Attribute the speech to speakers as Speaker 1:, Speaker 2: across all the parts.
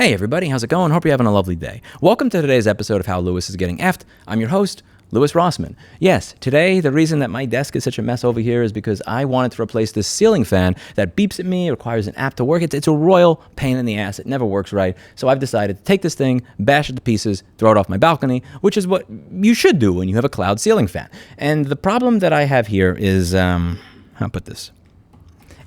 Speaker 1: Hey everybody, how's it going? Hope you're having a lovely day. Welcome to today's episode of How Lewis is Getting Effed. I'm your host, Louis Rossman. Yes, today the reason that my desk is such a mess over here is because I wanted to replace this ceiling fan that beeps at me, requires an app to work. It's a royal pain in the ass. It never works right. So I've decided to take this thing, bash it to pieces, throw it off my balcony, which is what you should do when you have a cloud ceiling fan. And the problem that I have here is, how to put this?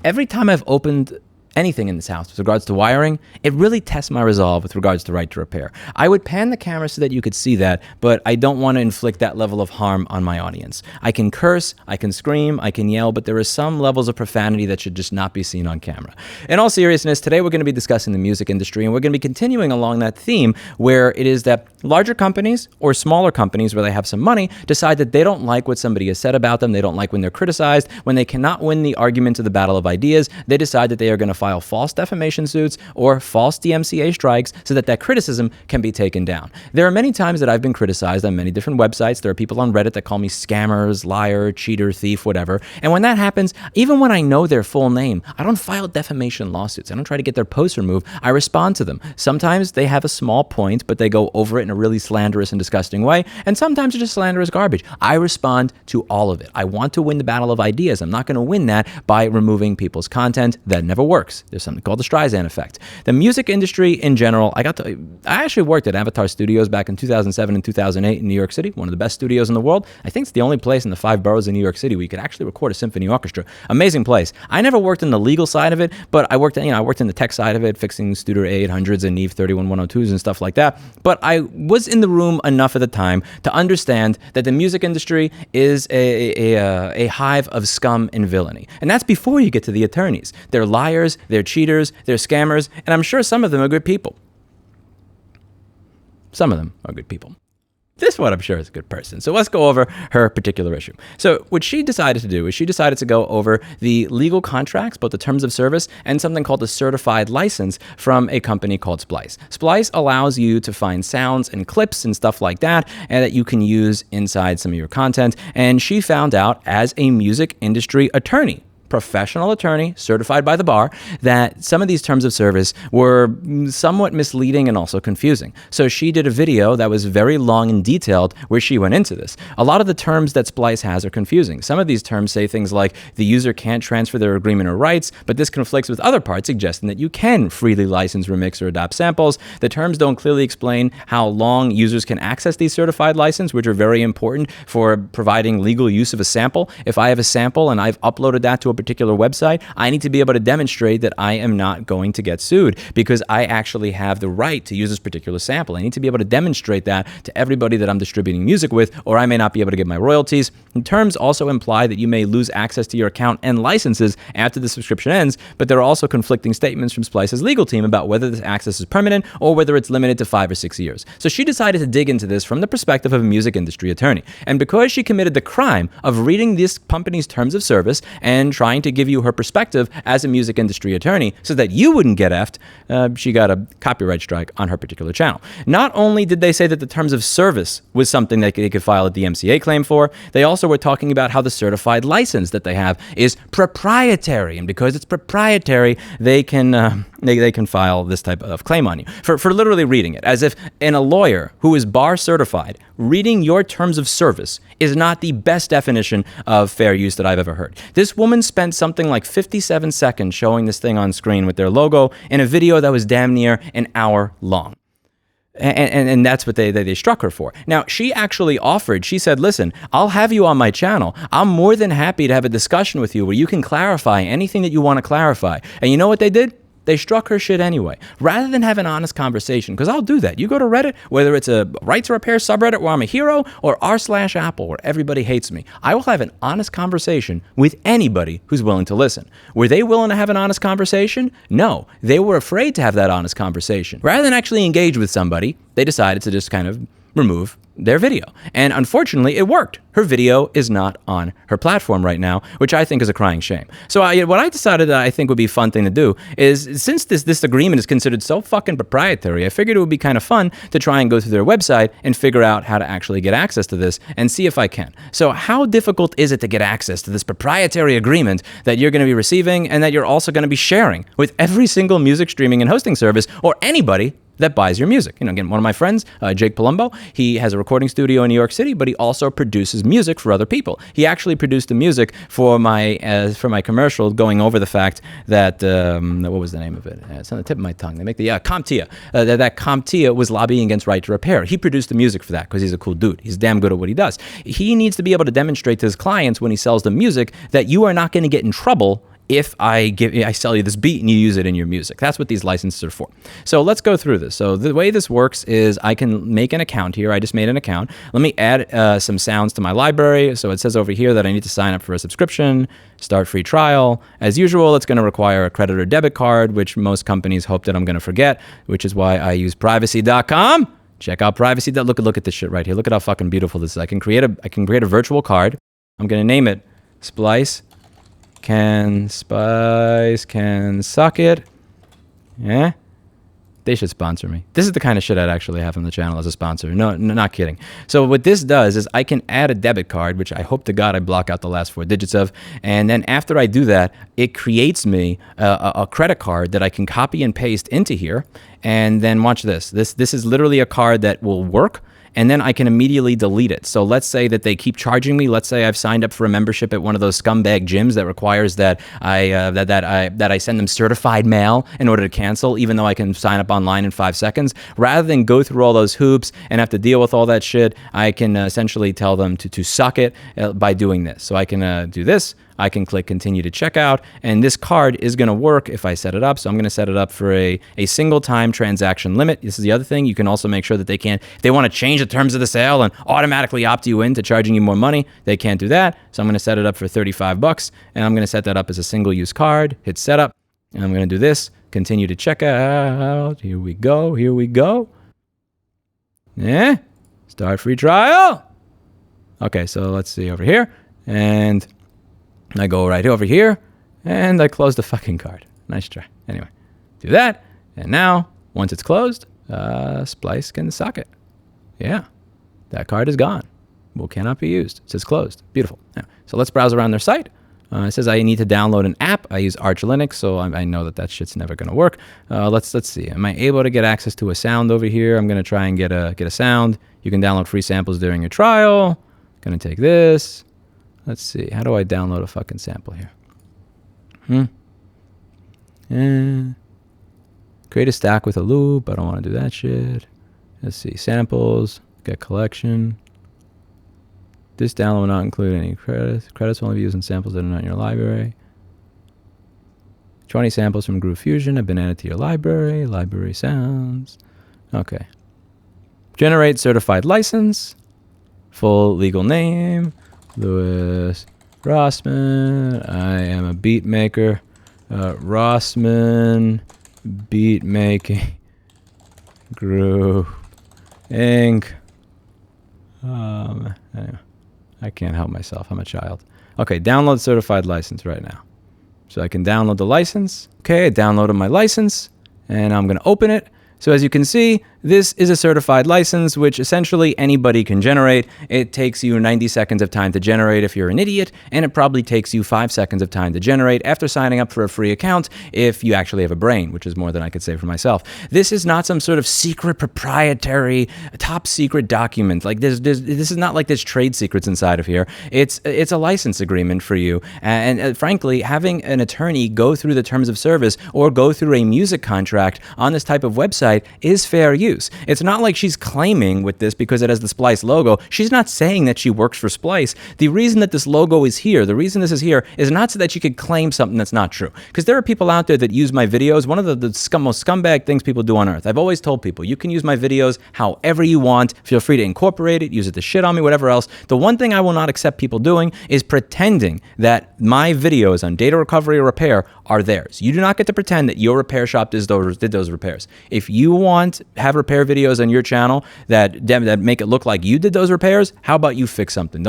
Speaker 1: Every time I've opened anything in this house with regards to wiring, it really tests my resolve with regards to right to repair. I would pan the camera so that you could see that, but I don't want to inflict that level of harm on my audience. I can curse, I can scream, I can yell, but there are some levels of profanity that should just not be seen on camera. In all seriousness, today we're going to be discussing the music industry, and we're going to be continuing along that theme where it is that larger companies or smaller companies where they have some money decide that they don't like what somebody has said about them, they don't like when they're criticized, when they cannot win the argument of the battle of ideas, they decide that they are going to file false defamation suits or false DMCA strikes so that that criticism can be taken down. There are many times that I've been criticized on many different websites. There are people on Reddit that call me scammers, liar, cheater, thief, whatever. And when that happens, even when I know their full name, I don't file defamation lawsuits. I don't try to get their posts removed. I respond to them. Sometimes they have a small point, but they go over it in a really slanderous and disgusting way. And sometimes it's just slanderous garbage. I respond to all of it. I want to win the battle of ideas. I'm not going to win that by removing people's content. That never works. There's something called the Streisand effect. The music industry in general, I actually worked at Avatar Studios back in 2007 and 2008 in New York City, one of the best studios in the world. I think it's the only place in the 5 boroughs of New York City where you could actually record a symphony orchestra. Amazing place. I never worked in the legal side of it, but I worked in the tech side of it, fixing Studer A800s and Neve 31102s and stuff like that. But I was in the room enough at the time to understand that the music industry is a hive of scum and villainy. And that's before you get to the attorneys. They're liars, they're cheaters, they're scammers, and I'm sure some of them are good people. Some of them are good people. This one I'm sure is a good person. So let's go over her particular issue. So what she decided to do is she decided to go over the legal contracts, both the terms of service and something called a certified license from a company called Splice. Splice allows you to find sounds and clips and stuff like that, and that you can use inside some of your content. And she found out as a music industry attorney, professional attorney, certified by the bar, that some of these terms of service were somewhat misleading and also confusing. So she did a video that was very long and detailed where she went into this. A lot of the terms that Splice has are confusing. Some of these terms say things like the user can't transfer their agreement or rights, but this conflicts with other parts suggesting that you can freely license, remix, or adopt samples. The terms don't clearly explain how long users can access these certified license, which are very important for providing legal use of a sample. If I have a sample and I've uploaded that to a particular website, I need to be able to demonstrate that I am not going to get sued because I actually have the right to use this particular sample. I need to be able to demonstrate that to everybody that I'm distributing music with, or I may not be able to get my royalties. And terms also imply that you may lose access to your account and licenses after the subscription ends, but there are also conflicting statements from Splice's legal team about whether this access is permanent or whether it's limited to 5 or 6 years. So she decided to dig into this from the perspective of a music industry attorney. And because she committed the crime of reading this company's terms of service and trying to give you her perspective as a music industry attorney so that you wouldn't get effed, she got a copyright strike on her particular channel. Not only did they say that the terms of service was something that they could file a DMCA claim for, they also were talking about how the certified license that they have is proprietary, and because it's proprietary, they can file this type of claim on you for literally reading it, as if a lawyer who is bar certified reading your terms of service is not the best definition of fair use that I've ever heard. This woman spent something like 57 seconds showing this thing on screen with their logo in a video that was damn near an hour long. And that's what they struck her for. Now, she actually offered, she said, listen, I'll have you on my channel. I'm more than happy to have a discussion with you where you can clarify anything that you want to clarify. And you know what they did? They struck her shit anyway. Rather than have an honest conversation, because I'll do that. You go to Reddit, whether it's a right to repair subreddit where I'm a hero or r/Apple where everybody hates me, I will have an honest conversation with anybody who's willing to listen. Were they willing to have an honest conversation? No. They were afraid to have that honest conversation. Rather than actually engage with somebody, they decided to just kind of remove their video. And unfortunately, it worked. Her video is not on her platform right now, which I think is a crying shame. So what I decided that I think would be a fun thing to do is, since this agreement is considered so fucking proprietary, I figured it would be kind of fun to try and go through their website and figure out how to actually get access to this and see if I can. So how difficult is it to get access to this proprietary agreement that you're going to be receiving and that you're also going to be sharing with every single music streaming and hosting service or anybody that buys your music. Again, one of my friends, Jake Palumbo, he has a recording studio in New York City, but he also produces music for other people. He actually produced the music for my commercial, going over the fact that what was the name of it? It's on the tip of my tongue. They make the CompTIA. That CompTIA was lobbying against right to repair. He produced the music for that because he's a cool dude. He's damn good at what he does. He needs to be able to demonstrate to his clients when he sells the music that you are not going to get in trouble if I sell you this beat and you use it in your music. That's what these licenses are for. So let's go through this. So the way this works is I can make an account here. I just made an account. Let me add some sounds to my library. So it says over here that I need to sign up for a subscription, start free trial. As usual, it's going to require a credit or debit card, which most companies hope that I'm going to forget, which is why I use privacy.com. Check out privacy. Look at this shit right here. Look at how fucking beautiful this is. I can create a virtual card. I'm going to name it Splice can suck it. Yeah. They should sponsor me. This is the kind of shit I'd actually have on the channel as a sponsor. No, not kidding. So what this does is I can add a debit card, which I hope to God I block out the last 4 digits of. And then after I do that, it creates me a credit card that I can copy and paste into here. And then watch this. This is literally a card that will work. And then I can immediately delete it. So let's say that they keep charging me. Let's say I've signed up for a membership at one of those scumbag gyms that requires that I send them certified mail in order to cancel, even though I can sign up online in 5 seconds. Rather than go through all those hoops and have to deal with all that shit, I can essentially tell them to suck it by doing this. So I can do this. I can click continue to checkout, and this card is going to work if I set it up. So I'm going to set it up for a single time transaction limit. This is the other thing. You can also make sure that if they want to change the terms of the sale and automatically opt you into charging you more money, they can't do that. So I'm going to set it up for $35, and I'm going to set that up as a single use card, hit setup, and I'm going to do this, continue to checkout. Here we go. Yeah, start free trial. Okay, so let's see over here, and I go right over here, and I close the fucking card. Nice try. Anyway, do that, and now, once it's closed, Splice can suck it. Yeah, that card is gone. Cannot be used. It says closed. Beautiful. Yeah. So let's browse around their site. It says I need to download an app. I use Arch Linux, so I know that shit's never going to work. Let's see. Am I able to get access to a sound over here? I'm going to try and get a sound. You can download free samples during your trial. Going to take this. Let's see. How do I download a fucking sample here? Create a stack with a loop. I don't want to do that shit. Let's see. Samples. Get collection. This download will not include any credits. Credits will only be used in samples that are not in your library. 20 samples from Groove Fusion have been added to your library. Library sounds. Okay. Generate certified license. Full legal name. Louis Rossman. I am a beat maker. Rossman Beat Making Group Inc. Anyway, I can't help myself. I'm a child. Okay, download certified license right now. So I can download the license. Okay, I downloaded my license, and I'm going to open it. So as you can see, this is a certified license, which essentially anybody can generate. It takes you 90 seconds of time to generate if you're an idiot, and it probably takes you 5 seconds of time to generate after signing up for a free account if you actually have a brain, which is more than I could say for myself. This is not some sort of secret, proprietary, top secret document. Like this is not like there's trade secrets inside of here. It's a license agreement for you. And frankly, having an attorney go through the terms of service or go through a music contract on this type of website is fair use. It's not like she's claiming with this because it has the Splice logo. She's not saying that she works for Splice. The reason that this logo is here, the reason this is here, is not so that she could claim something that's not true. Because there are people out there that use my videos. One of the most scumbag things people do on earth. I've always told people, you can use my videos however you want. Feel free to incorporate it, use it to shit on me, whatever else. The one thing I will not accept people doing is pretending that my videos on data recovery or repair are theirs. You do not get to pretend that your repair shop did those repairs. If you want have repair videos on your channel that make it look like you did those repairs, how about you fix something?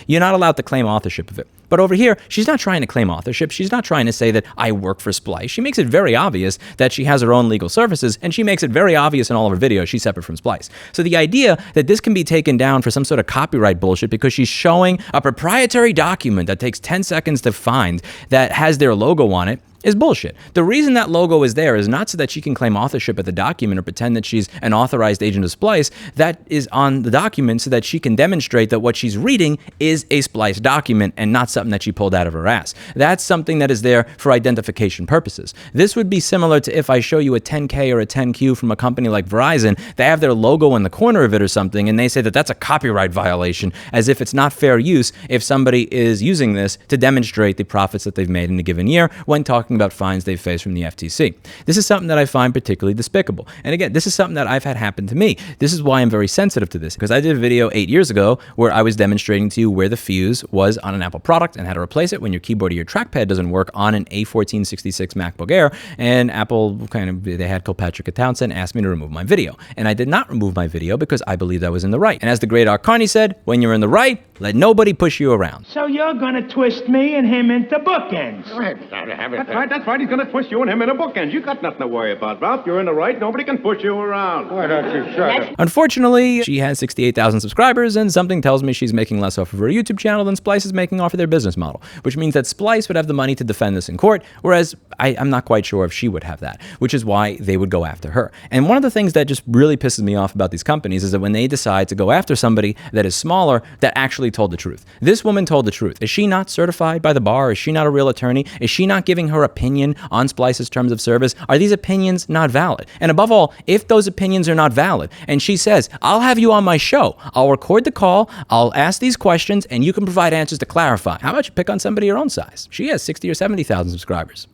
Speaker 1: You're not allowed to claim authorship of it. But over here, she's not trying to claim authorship. She's not trying to say that I work for Splice. She makes it very obvious that she has her own legal services, and she makes it very obvious in all of her videos she's separate from Splice. So the idea that this can be taken down for some sort of copyright bullshit because she's showing a proprietary document that takes 10 seconds to find that has their logo on it is bullshit. The reason that logo is there is not so that she can claim authorship of the document or pretend that she's an authorized agent of Splice. That is on the document so that she can demonstrate that what she's reading is a Splice document and not something that she pulled out of her ass. That's something that is there for identification purposes. This would be similar to if I show you a 10K or a 10Q from a company like Verizon, they have their logo in the corner of it or something, and they say that that's a copyright violation, as if it's not fair use if somebody is using this to demonstrate the profits that they've made in a given year when talking about fines they've faced from the FTC. This is something that I find particularly despicable. And again, this is something that I've had happen to me. This is why I'm very sensitive to this, because I did a video 8 years ago where I was demonstrating to you where the fuse was on an Apple product and how to replace it when your keyboard or your trackpad doesn't work on an A1466 MacBook Air. And Apple they had Kilpatrick Townsend asked me to remove my video. And I did not remove my video because I believed I was in the right. And as the great Art Carney said, when you're in the right, let nobody push you around.
Speaker 2: So you're gonna twist me and him into bookends.
Speaker 3: That's right. He's going to twist you and him in a bookend. You got nothing to worry about, Ralph. You're in the right. Nobody can push you around. Why don't you shut up?
Speaker 1: Unfortunately, she has 68,000 subscribers, and something tells me she's making less off of her YouTube channel than Splice is making off of their business model, which means that Splice would have the money to defend this in court, whereas I'm not quite sure if she would have that, which is why they would go after her. And one of the things that just really pisses me off about these companies is that when they decide to go after somebody that is smaller, that actually told the truth. This woman told the truth. Is she not certified by the bar? Is she not a real attorney? Is she not giving her opinion on Splice's terms of service? Are these opinions not valid? And above all, if those opinions are not valid, and she says, I'll have you on my show, I'll record the call, I'll ask these questions, and you can provide answers to clarify. How about you pick on somebody your own size? She has 60 or 70,000 subscribers.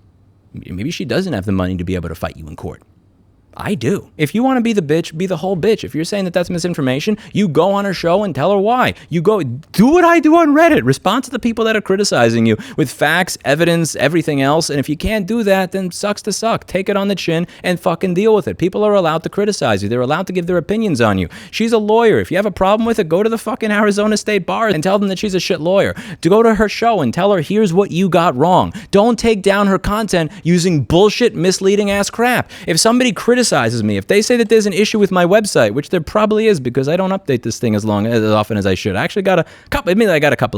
Speaker 1: Maybe she doesn't have the money to be able to fight you in court. I do. If you want to be the bitch, be the whole bitch. If you're saying that that's misinformation, you go on her show and tell her why. You go, do what I do on Reddit. Respond to the people that are criticizing you with facts, evidence, everything else. And if you can't do that, then sucks to suck. Take it on the chin and fucking deal with it. People are allowed to criticize you. They're allowed to give their opinions on you. She's a lawyer. If you have a problem with it, go to the fucking Arizona State Bar and tell them that she's a shit lawyer. To go to her show and tell her, here's what you got wrong. Don't take down her content using bullshit, misleading ass crap. If somebody criticizes me, if they say that there's an issue with my website, which there probably is because I don't update this thing as often as I should. I actually got a couple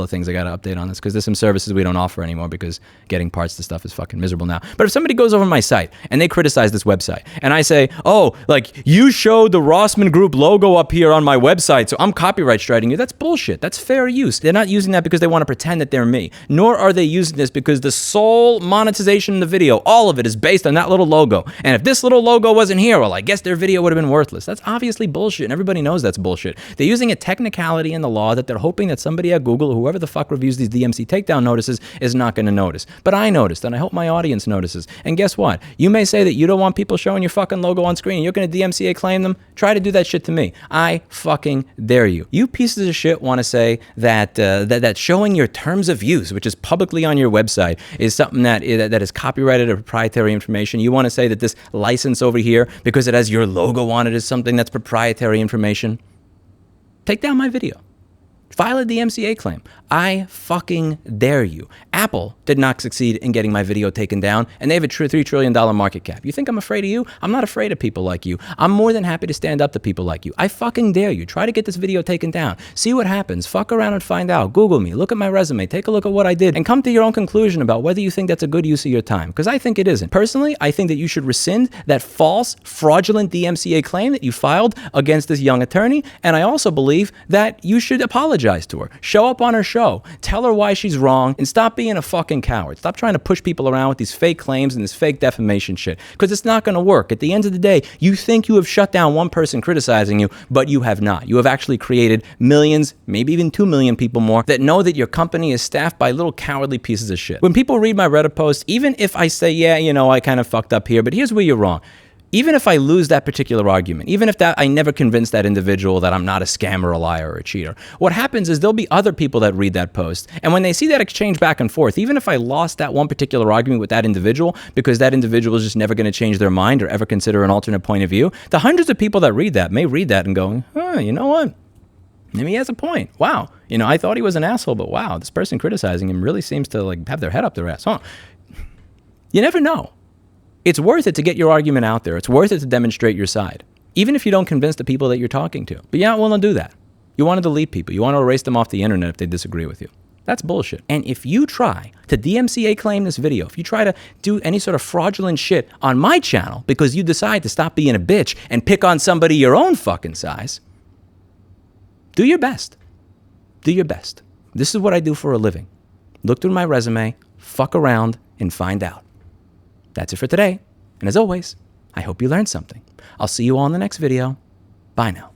Speaker 1: of things I got to update on this because there's some services we don't offer anymore because getting parts to stuff is fucking miserable now. But if somebody goes over my site and they criticize this website and I say, oh, like you showed the Rossman Group logo up here on my website, so I'm copyright striking you. That's bullshit. That's fair use. They're not using that because they want to pretend that they're me, nor are they using this because the sole monetization in the video, all of it is based on that little logo. And if this little logo wasn't here, well, I guess their video would have been worthless. That's obviously bullshit, and everybody knows that's bullshit. They're using a technicality in the law that they're hoping that somebody at Google or whoever the fuck reviews these DMC takedown notices is not going to notice. But I noticed, and I hope my audience notices. And guess what? You may say that you don't want people showing your fucking logo on screen, and you're going to DMCA claim them. Try to do that shit to me. I fucking dare you. You pieces of shit want to say that that showing your terms of use, which is publicly on your website, is something that is copyrighted or proprietary information. You want to say that this license over here, because it has your logo on it, is something that's proprietary information. Take down my video. File a DMCA claim. I fucking dare you. Apple did not succeed in getting my video taken down, and they have a $3 trillion market cap. You think I'm afraid of you? I'm not afraid of people like you. I'm more than happy to stand up to people like you. I fucking dare you. Try to get this video taken down. See what happens. Fuck around and find out. Google me. Look at my resume. Take a look at what I did, and come to your own conclusion about whether you think that's a good use of your time, because I think it isn't. Personally, I think that you should rescind that false, fraudulent DMCA claim that you filed against this young attorney, and I also believe that you should apologize to her. Show up on her show. Tell her why she's wrong, and stop being a fucking coward. Stop trying to push people around with these fake claims and this fake defamation shit, because it's not going to work. At the end of the day, you think you have shut down one person criticizing you, but you have not. You have actually created millions, maybe even 2 million people more that know that your company is staffed by little cowardly pieces of shit. When people read my Reddit posts, even if I say, yeah, you know, I kind of fucked up here, but here's where you're wrong. Even if I lose that particular argument, even if I never convince that individual that I'm not a scammer, a liar, or a cheater, what happens is there'll be other people that read that post. And when they see that exchange back and forth, even if I lost that one particular argument with that individual, because that individual is just never going to change their mind or ever consider an alternate point of view, the hundreds of people that read that may read that and go, you know what? Maybe he has a point. Wow. You know, I thought he was an asshole, but wow, this person criticizing him really seems to like have their head up their ass. Huh? You never know. It's worth it to get your argument out there. It's worth it to demonstrate your side, even if you don't convince the people that you're talking to. But you're not willing to do that. You want to delete people. You want to erase them off the internet if they disagree with you. That's bullshit. And if you try to DMCA claim this video, if you try to do any sort of fraudulent shit on my channel because you decide to stop being a bitch and pick on somebody your own fucking size, do your best. Do your best. This is what I do for a living. Look through my resume, fuck around, and find out. That's it for today. And as always, I hope you learned something. I'll see you all in the next video. Bye now.